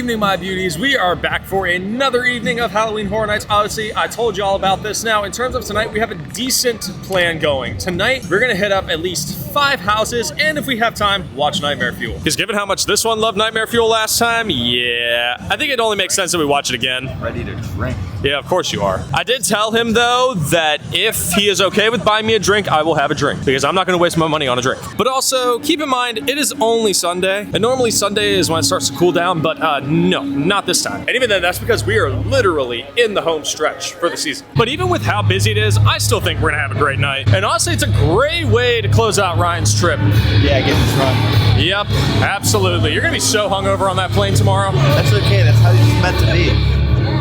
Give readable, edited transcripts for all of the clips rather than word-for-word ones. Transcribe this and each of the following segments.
evening, my beauties. We are back for another evening of Halloween Horror Nights Odyssey. I told you all about this. Now, in terms of tonight, we have a decent plan going. Tonight, we're gonna hit up at least 5 houses, and if we have time, watch Nightmare Fuel. Because given how much this one loved Nightmare Fuel last time, yeah, I think it only makes sense that we watch it again. Ready to drink. Yeah, of course you are. I did tell him, though, that if he is okay with buying me a drink, I will have a drink, because I'm not gonna waste my money on a drink. But also, keep in mind, it is only Sunday, and normally Sunday is when it starts to cool down, but no, not this time. And even then, that's because we are literally in the home stretch for the season. But even with how busy it is, I still think we're gonna have a great night. And honestly, it's a great way to close out Ryan's trip. Yeah, get drunk. Yep, absolutely. You're gonna be so hungover on that plane tomorrow. That's okay, that's how it's meant to be.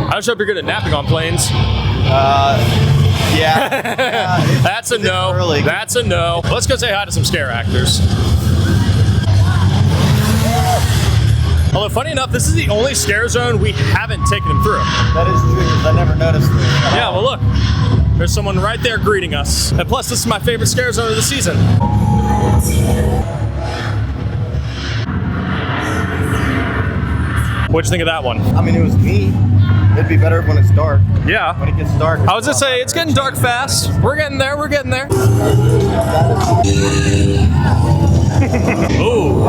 I just hope you're good at napping on planes. Yeah. That's a no. Early. That's a no. Let's go say hi to some scare actors. Although, funny enough, this is the only scare zone we haven't taken him through. That is true, because I never noticed this. Yeah, well, look. There's someone right there greeting us. And plus, this is my favorite scare zone of the season. What'd you think of that one? I mean, it was neat. It'd be better when it's dark. Yeah. When it gets dark. I was gonna say, it's getting dark fast. We're getting there, we're getting there. Ooh.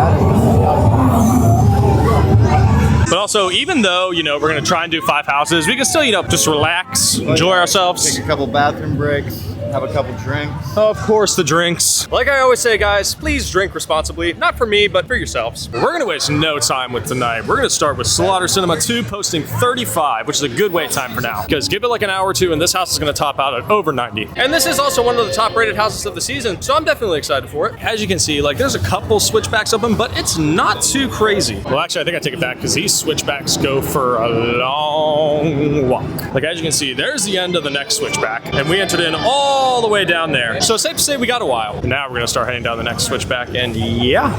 But also, even though, you know, we're gonna try and do 5 houses, we can still, you know, just relax, enjoy ourselves. Take a couple bathroom breaks, have a couple drinks. Of course, the drinks. Like I always say, guys, please drink responsibly. Not for me, but for yourselves. We're gonna waste no time with tonight. We're gonna start with Slaughter Cinema 2 posting 35, which is a good wait time for now. Because give it like an hour or two, and this house is gonna top out at over 90. And this is also one of the top rated houses of the season, so I'm definitely excited for it. As you can see, like, there's a couple switchbacks open, but it's not too crazy. Well, actually, I think I take it back, because these switchbacks go for a long walk. Like, as you can see, there's the end of the next switchback, and we entered in all the way down there. So safe to say we got a while. Now we're gonna start heading down the next switchback, and yeah,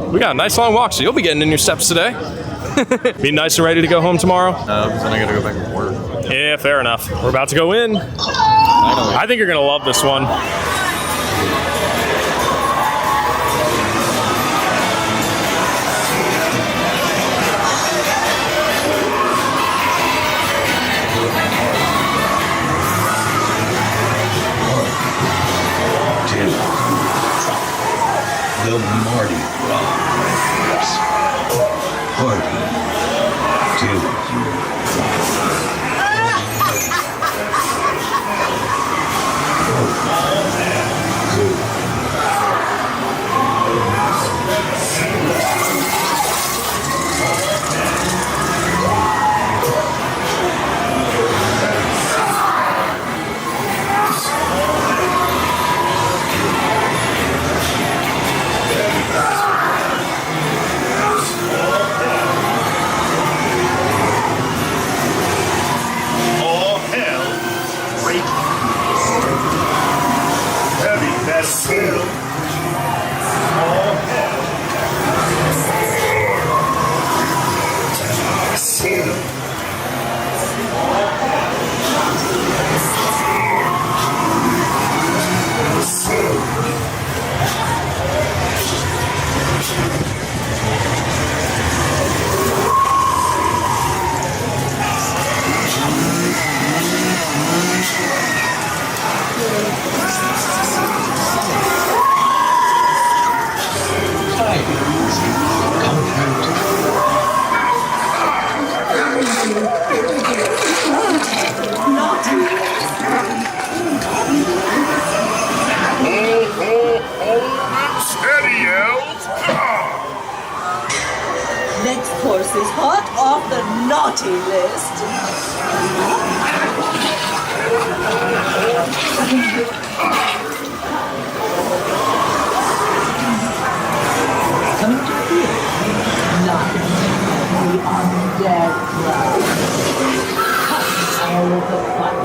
we got a nice long walk, so you'll be getting in your steps today. Be nice and ready to go home tomorrow? No, because then I gotta go back and work. Yeah, fair enough. We're about to go in. I think you're gonna love this one. The Mardi Gras Party 2. Next course is hot off the naughty list. Coming to feel nice. We are dead right. All of the fun.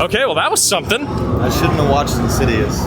Okay, well that was something. I shouldn't have watched Insidious.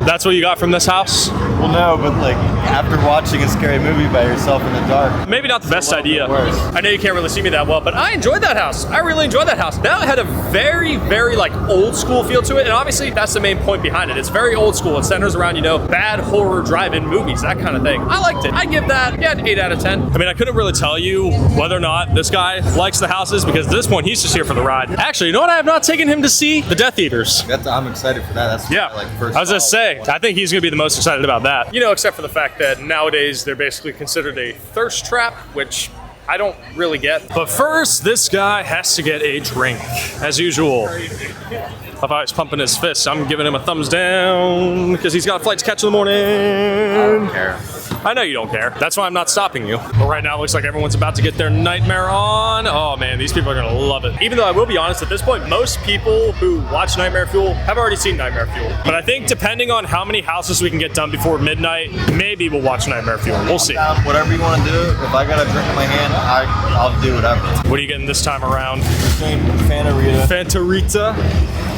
That's what you got from this house? Well, no, but like after watching a scary movie by yourself in the dark. Maybe not the best a little idea. bit worse. I know you can't really see me that well, but I enjoyed that house. I really enjoyed that house. That had a very, very like old school feel to it, and obviously that's the main point behind it. It's very old school. It centers around, you know, bad horror drive-in movies, that kind of thing. I liked it. I give that, yeah, an 8 out of 10. I mean, I couldn't really tell you whether or not this guy likes the houses because at this point he's just here for the ride. Actually, you know what I have not taken him to see? The Death Eaters. I'm excited for that. That's Yeah, like first. I was just saying, I think he's gonna be the most excited about that. You know, except for the fact that nowadays they're basically considered a thirst trap, which I don't really get. But first, this guy has to get a drink, as usual. If I was pumping his fist, I'm giving him a thumbs down because he's got a flight to catch in the morning. I don't care. I know you don't care. That's why I'm not stopping you. But right now, it looks like everyone's about to get their nightmare on. Oh man, these people are gonna love it. Even though I will be honest, at this point, most people who watch Nightmare Fuel have already seen Nightmare Fuel. But I think depending on how many houses we can get done before midnight, maybe we'll watch Nightmare Fuel. We'll see. Whatever you want to do. If I got a drink in my hand, I'll do whatever. What are you getting this time around? Same Fanta Fantarita.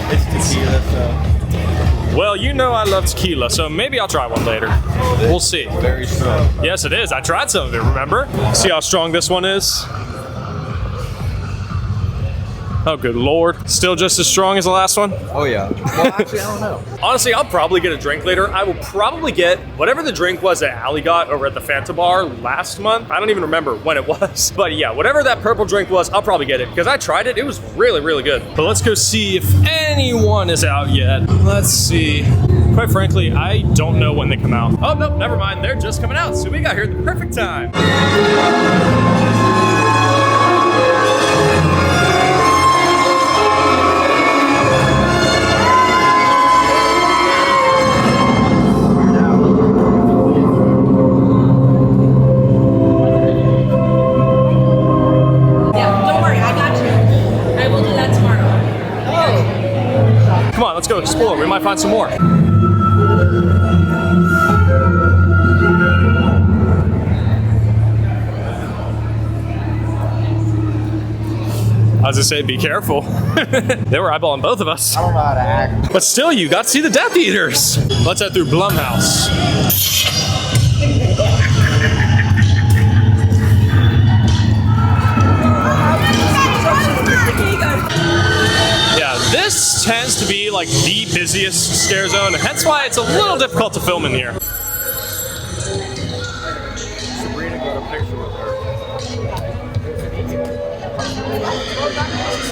It's tequila, so Well, you know I love tequila, so maybe I'll try one later. We'll see. very strong. Yes, it is. I tried some of it, remember? See how strong this one is? Oh, good Lord. Still just as strong as the last one? Oh yeah. Well, actually, I don't know. Honestly, I'll probably get a drink later. I will probably get whatever the drink was that Allie got over at the Fanta bar last month. I don't even remember when it was. But yeah, whatever that purple drink was, I'll probably get it because I tried it. It was really, really good. But let's go see if anyone is out yet. Let's see. Quite frankly, I don't know when they come out. Oh, no, never mind. They're just coming out. So we got here at the perfect time. Come on, let's go explore. We might find some more. I was gonna say, be careful. They were eyeballing both of us. I don't know how to act. But still, you got to see the Death Eaters. Let's head through Blumhouse. Yeah, this tends to be like the busiest scare zone, hence why it's a little difficult to film in here. Sabrina got a picture with her.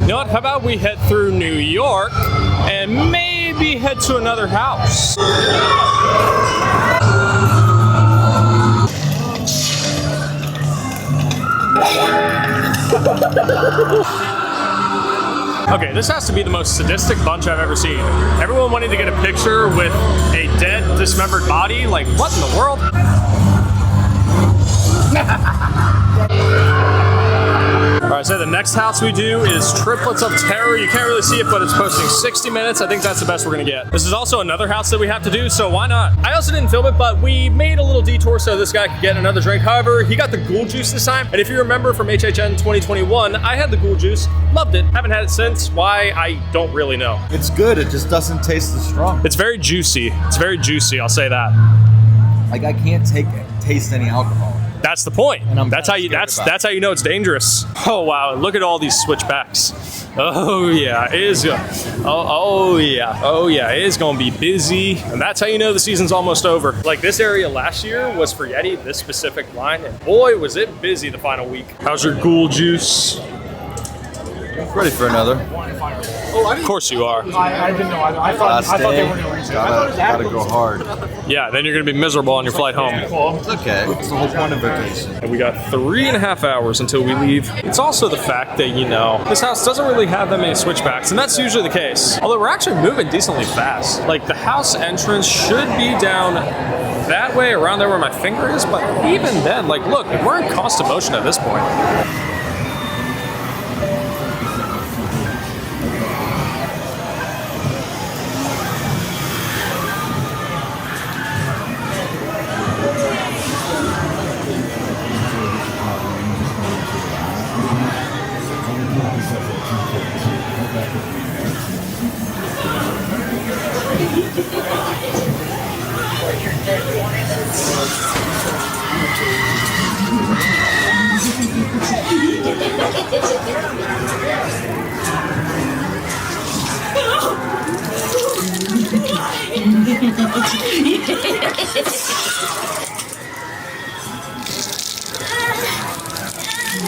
You know what, how about we head through New York and maybe head to another house? Okay, this has to be the most sadistic bunch I've ever seen. Everyone wanting to get a picture with a dead, dismembered body. Like, what in the world? Alright, so the next house we do is Triplets of Terror. You can't really see it, but it's posting 60 minutes. I think that's the best we're gonna get. This is also another house that we have to do, so why not? I also didn't film it, but we made a little detour so this guy could get another drink. However, he got the ghoul juice this time, and if you remember from HHN 2021, I had the ghoul juice, loved it, haven't had it since. Why, I don't really know. It's good. It just doesn't taste as strong. It's very juicy. It's very juicy, I'll say that. Like I can't taste any alcohol. That's the point. And I'm that's how you that's how you know it's dangerous. Oh wow, look at all these switchbacks. Oh yeah, it is oh yeah, it is gonna be busy. And that's how you know the season's almost over. Like this area last year was for Yeti, this specific line, and boy was it busy the final week. How's your ghoul juice? Ready for another? Of course you are. I didn't know. I thought they were going to reach it. I thought it was Gotta go hard. Yeah, then you're gonna be miserable on your flight home. It's okay. It's the whole point of vacation. And we got 3.5 hours until we leave. It's also the fact that, you know, this house doesn't really have that many switchbacks, and that's usually the case. Although we're actually moving decently fast. Like the house entrance should be down that way, around there where my finger is, but even then, like look, we're in constant motion at this point.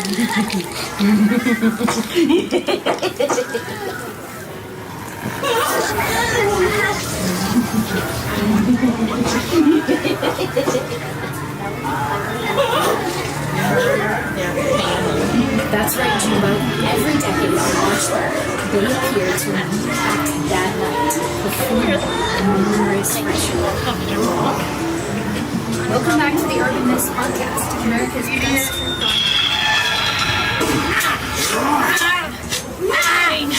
That's right, Jumbo. Every decade on Bachelor, they appear to reenact that night, performing a numerous ritual. Welcome back to the Urban Myths Podcast, America's best true crime. Mine!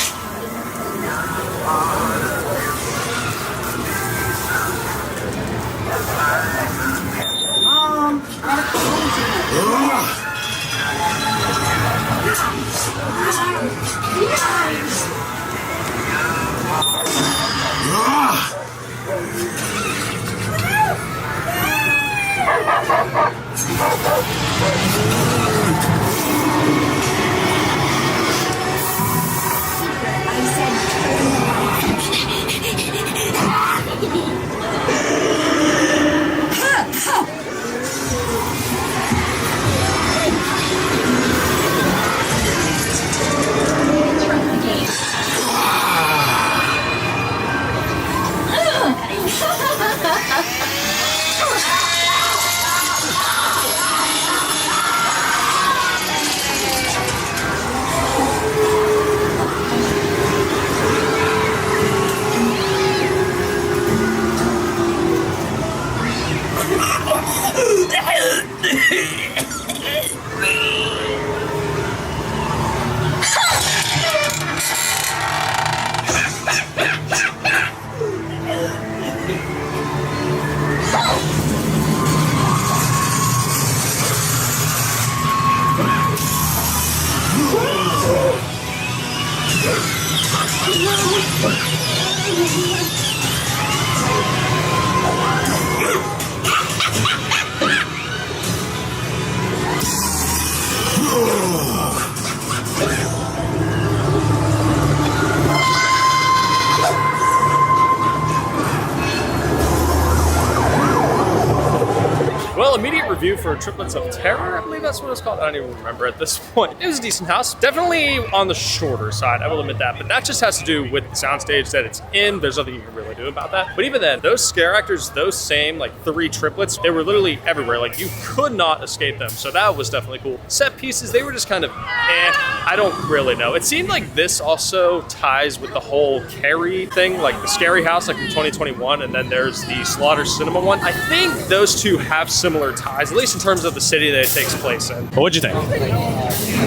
Well, immediate review for Triplets of Terror, I believe that's what it's called. I don't even remember at this point. It was a decent house. Definitely on the shorter side, I will admit that. But that just has to do with the soundstage that it's in. There's nothing you can really do about that. But even then, those scare actors, those same like 3 triplets, they were literally everywhere. Like you could not escape them. So that was definitely cool. Set pieces, they were just kind of I don't really know. It seemed like this also ties with the whole Carrie thing, like the Scary House, like in 2021, and then there's the Slaughter Cinema one. I think those two have similar ties, at least in terms of the city that it takes place in. But what'd you think?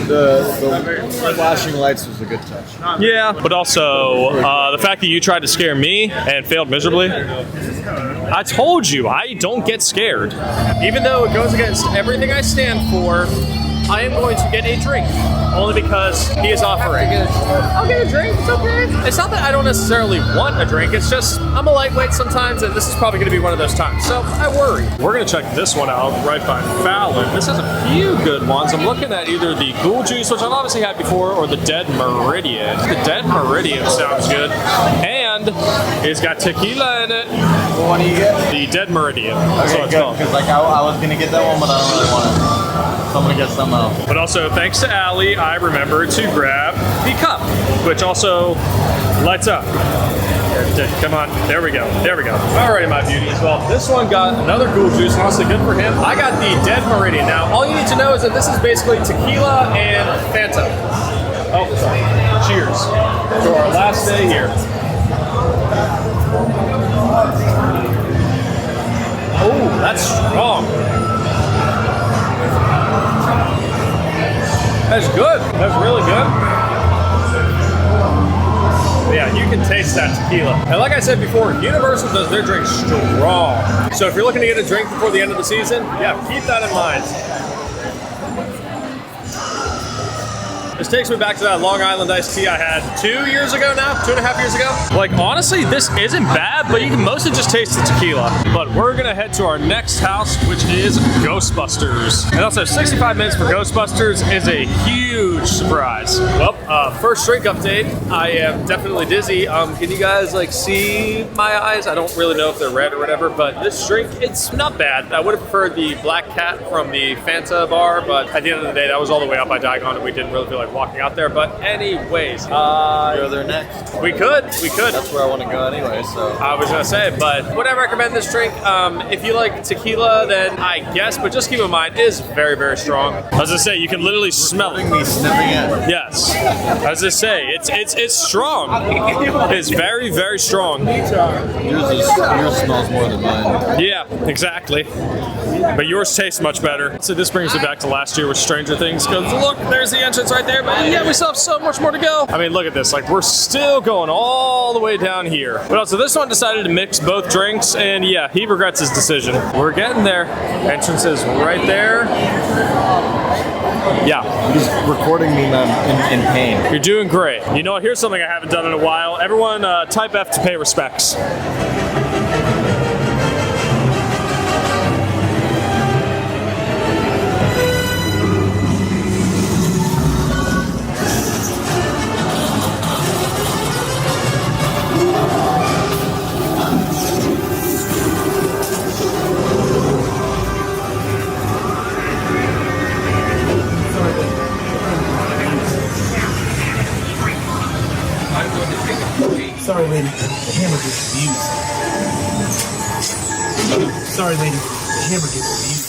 The flashing lights was a good touch. Yeah, but also the fact that you tried to scare me and failed miserably. I told you, I don't get scared. Even though it goes against everything I stand for, I am going to get a drink, only because he is offering. I'll get a drink, it's okay. It's not that I don't necessarily want a drink, it's just I'm a lightweight sometimes, and this is probably gonna be one of those times, so I worry. We're gonna check this one out right by Fallon. This has a few good ones. I'm looking at either the Ghoul Juice, which I've obviously had before, or the Dead Meridian. The Dead Meridian sounds good. And it's got tequila in it. Well, what do you get? The Dead Meridian. Okay, good, because like I was gonna get that one, but I don't really want it. So I'm gonna get some else. But also, thanks to Allie, I remembered to grab the cup, which also lights up. Come on, there we go, there we go. Alrighty, my beauties. Well, this one got another Ghoul Juice, and honestly, good for him. I got the Dead Meridian. Now, all you need to know is that this is basically tequila and Fanta. Oh, sorry. Cheers to our last day here. Oh, that's strong. That's good. That's really good. But yeah, you can taste that tequila. And like I said before, Universal does their drinks strong. So if you're looking to get a drink before the end of the season, yeah, keep that in mind. This takes me back to that Long Island iced tea I had 2 years ago now, 2.5 years ago. Like, honestly, this isn't bad, but you can mostly just taste the tequila. But we're gonna head to our next house, which is Ghostbusters. And also 65 minutes for Ghostbusters is a huge surprise. Well, first drink update. I am definitely dizzy. Can you guys like see my eyes? I don't really know if they're red or whatever, but this drink, it's not bad. I would have preferred the Black Cat from the Fanta bar, but at the end of the day, that was all the way up by Diagon, and we didn't really feel like walking out there. But anyways, Go there next. we could. That's where I want to go anyway, so. I was gonna say, but would I recommend this drink? If you like tequila, then I guess, but just keep in mind, it is very, very strong. As I say, you can literally smell it. Me sniffing it. Yes. As I say, it's strong. It's very, very strong. Yours smells more than mine. Yeah, exactly. But yours tastes much better. So this brings me back to last year with Stranger Things, because look, there's the entrance right there, but yeah, we still have so much more to go. I mean, look at this, like we're still going all the way down here. But also this one decided to mix both drinks, and yeah, he regrets his decision. We're getting there. Entrance is right there. Yeah. He's recording me, man, in pain. You're doing great. You know what, here's something I haven't done in a while. Everyone type F to pay respects. Sorry, lady. The hammer gets abused. Sorry, lady. The hammer gets abused.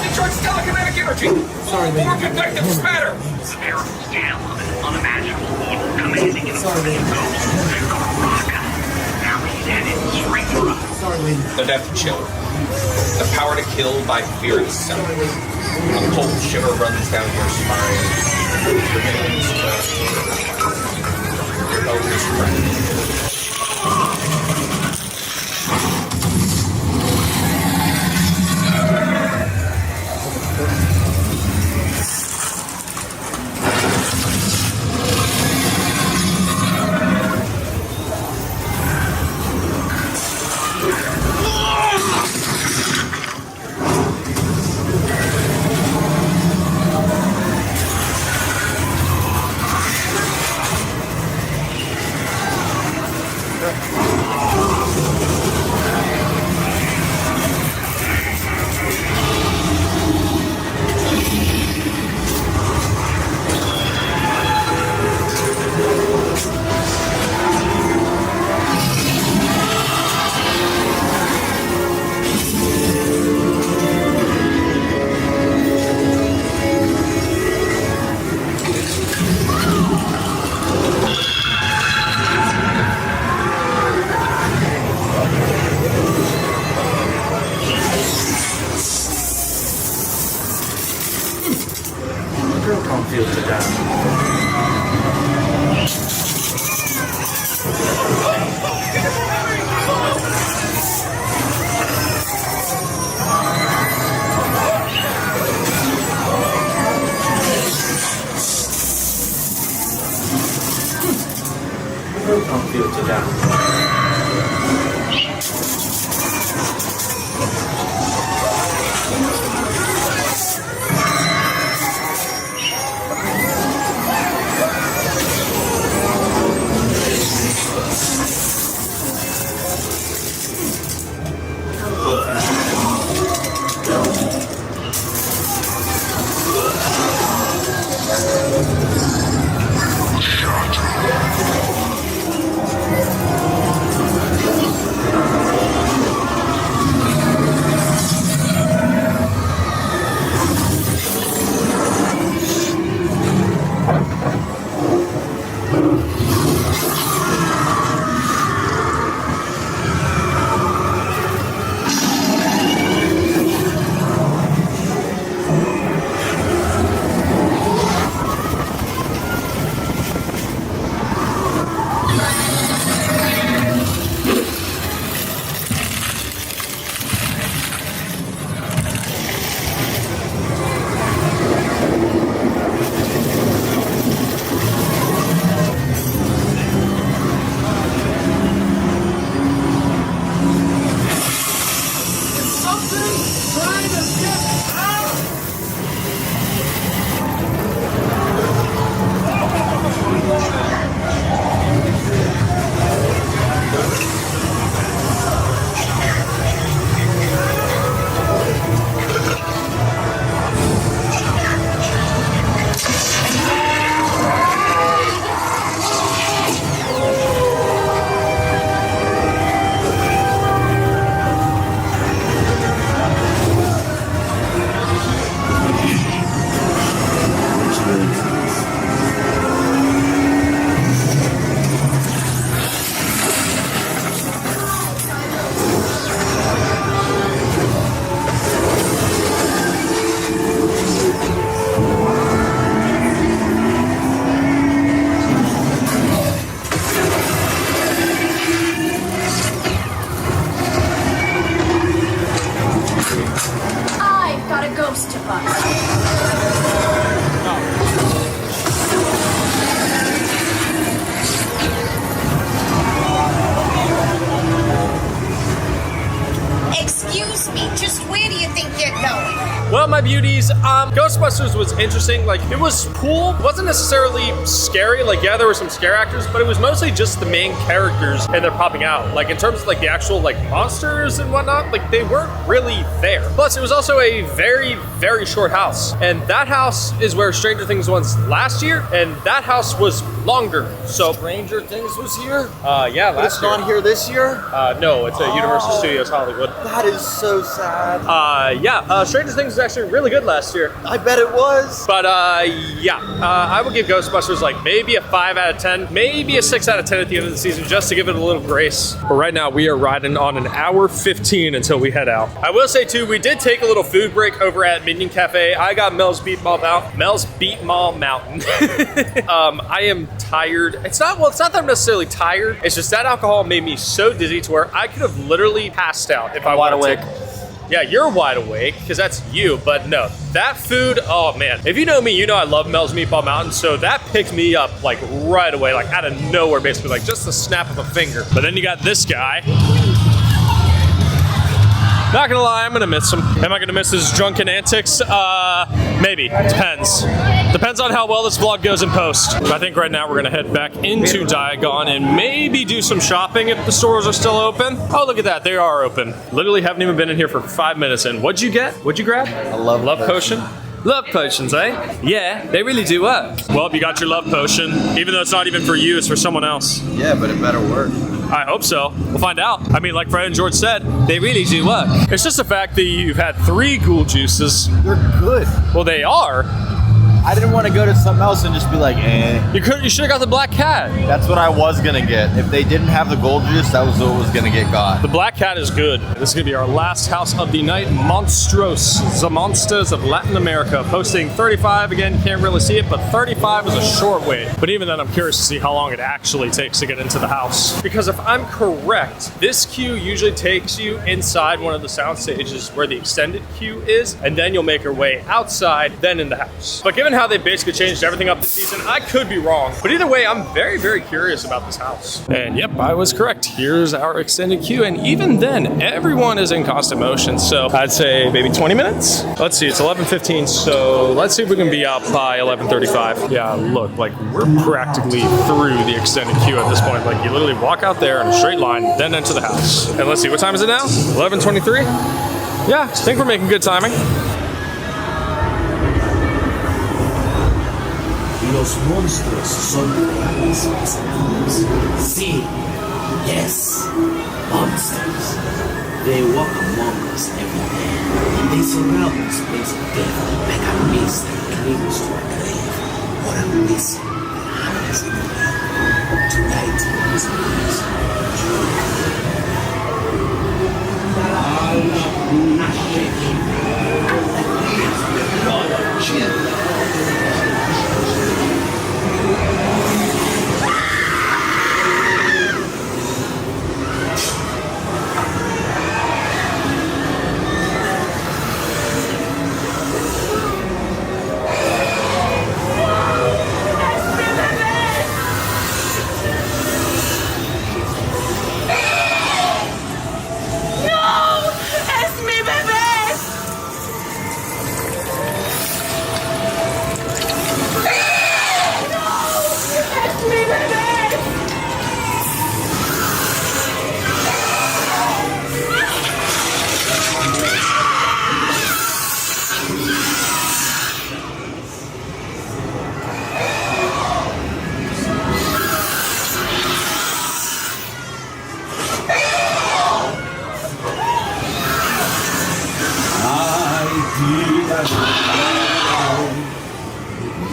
Detroit's telekinetic energy! Sorry, lady. More convective spatter! Powerful scale of an unimaginable evil commanding an Sorry, lady. Now he's headed straight for us. Sorry, lady. The death chill. The power to kill by fear itself. A cold shiver runs down your spine. Remains your eldest friend. BUSIEST, where do you think you're going? Well, my beauties, Ghostbusters was interesting. Like, it was cool. It wasn't necessarily scary. Like, yeah, there were some scare actors, but it was mostly just the main characters and they're popping out. Like, in terms of like the actual like monsters and whatnot, like they weren't really there. Plus, it was also a very, very short house. And that house is where Stranger Things was last year, and that house was longer. So Stranger Things was here? yeah, But it's not here this year? no, it's at Universal Studios Hollywood. That is so sad. Yeah, Stranger Things was actually really good last year. I bet it was. But yeah, I would give Ghostbusters like maybe a 5 out of 10, maybe a 6 out of 10 at the end of the season, just to give it a little grace. But right now we are riding on an hour 15 until we head out. I will say too, we did take a little food break over at Minion Cafe. I got Mel's Beatball Mountain. I am tired. It's not that I'm necessarily tired. It's just that alcohol made me so dizzy to where I could have literally passed out if I wanted to. Yeah, you're wide awake, because that's you, but no. That food, oh man. If you know me, you know I love Mel's Meatball Mountain, so that picked me up like right away, like out of nowhere, basically, like just the snap of a finger. But then you got this guy. Not gonna lie, I'm gonna miss him. Am I gonna miss his drunken antics? Maybe, depends. Depends on how well this vlog goes in post. But I think right now we're gonna head back into Diagon and maybe do some shopping if the stores are still open. Oh, look at that, they are open. Literally haven't even been in here for 5 minutes and what'd you get? What'd you grab? A love potion. Love potions, eh? Yeah, they really do work. Well, you got your love potion. Even though it's not even for you, it's for someone else. Yeah, but it better work. I hope so. We'll find out. I mean, like Fred and George said, they really do work. It's just the fact that you've had 3 ghoul juices. They're good. Well, they are. I didn't want to go to something else and just be like, eh. You should have got the black cat. That's what I was gonna get. If they didn't have the gold juice, that was what was gonna get got. The black cat is good. This is gonna be our last house of the night. Monstros, the monsters of Latin America. Posting 35, again, you can't really see it, but 35 is a short wait. But even then, I'm curious to see how long it actually takes to get into the house. Because if I'm correct, this queue usually takes you inside one of the sound stages where the extended queue is, and then you'll make your way outside, then in the house. But given how they basically changed everything up this season, I could be wrong. But either way, I'm very, very curious about this house. And yep, I was correct. Here's our extended queue. And even then, everyone is in constant motion. So I'd say maybe 20 minutes. Let's see, it's 11:15. So let's see if we can be out by 11:35. Yeah, look, like we're practically through the extended queue at this point. Like you literally walk out there in a straight line, then enter the house. And let's see, what time is it now? 11:23? Yeah, I think we're making good timing. Los monstruos son reales. Sí, yes, monsters. They walk among us every day. They surround this place of death like a mist that clings to a grave, or a mist that hides in the night. Tonight is the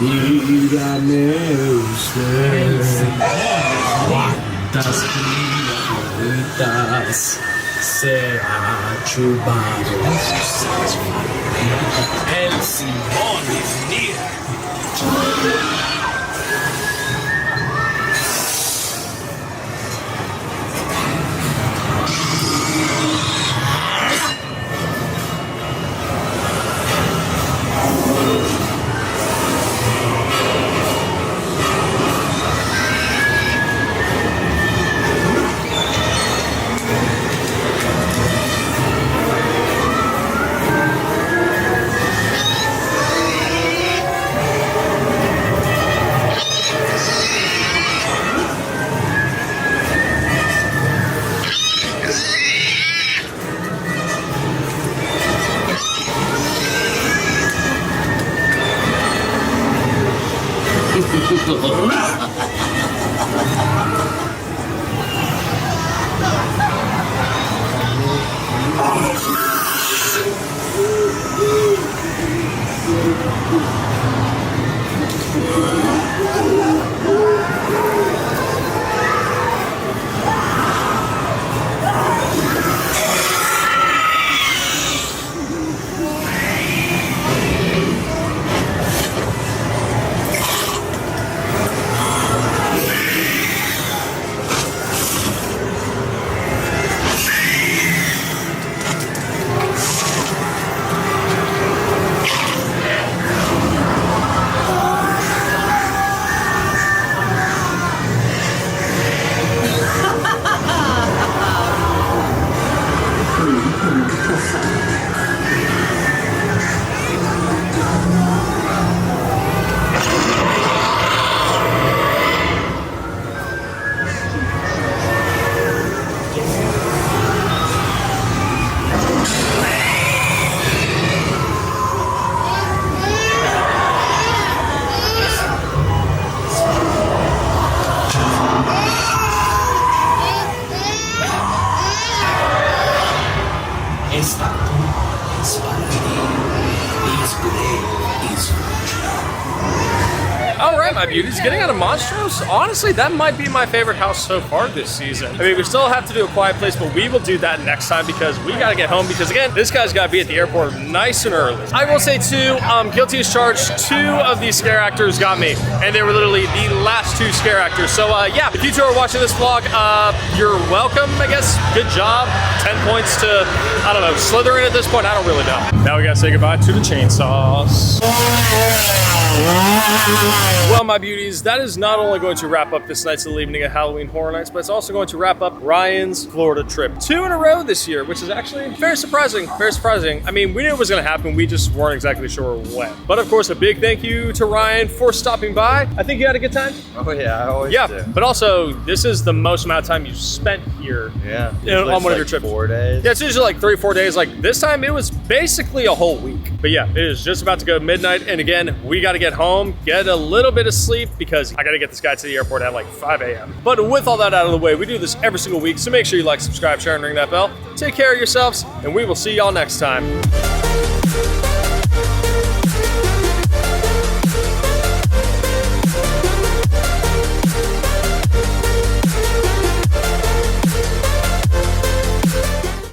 Dígame usted cuántas criaturitas se ha chupado. El Simón is near. Esta tumba es para ti. This grave is for All right, my beauties, getting out of Monstros, honestly, that might be my favorite house so far this season. I mean, we still have to do A Quiet Place, but we will do that next time because we gotta get home because, again, this guy's gotta be at the airport nice and early. I will say, too, guilty as charged, 2 of these scare actors got me, and they were literally the last 2 scare actors. So, yeah, if you 2 are watching this vlog, you're welcome, I guess. Good job. 10 points to, I don't know, Slytherin at this point, I don't really know. Now we gotta say goodbye to the chainsaws. Well, my beauties, that is not only going to wrap up this night's little evening at Halloween Horror Nights, but it's also going to wrap up Ryan's Florida trip. 2 in a row this year, which is actually very surprising, very surprising. I mean, we knew it was gonna happen, we just weren't exactly sure when. But of course, a big thank you to Ryan for stopping by. I think you had a good time? Oh yeah, I always do. But also, this is the most amount of time you spent here Yeah. on one of your trips. 4 days. Yeah, it's usually like 3 or 4 days. Like this time, it was basically a whole week. But yeah, it is just about to go midnight. And again, we got to get home, get a little bit of sleep because I got to get this guy to the airport at like 5 a.m. But with all that out of the way, we do this every single week. So make sure you like, subscribe, share, and ring that bell. Take care of yourselves, and we will see y'all next time.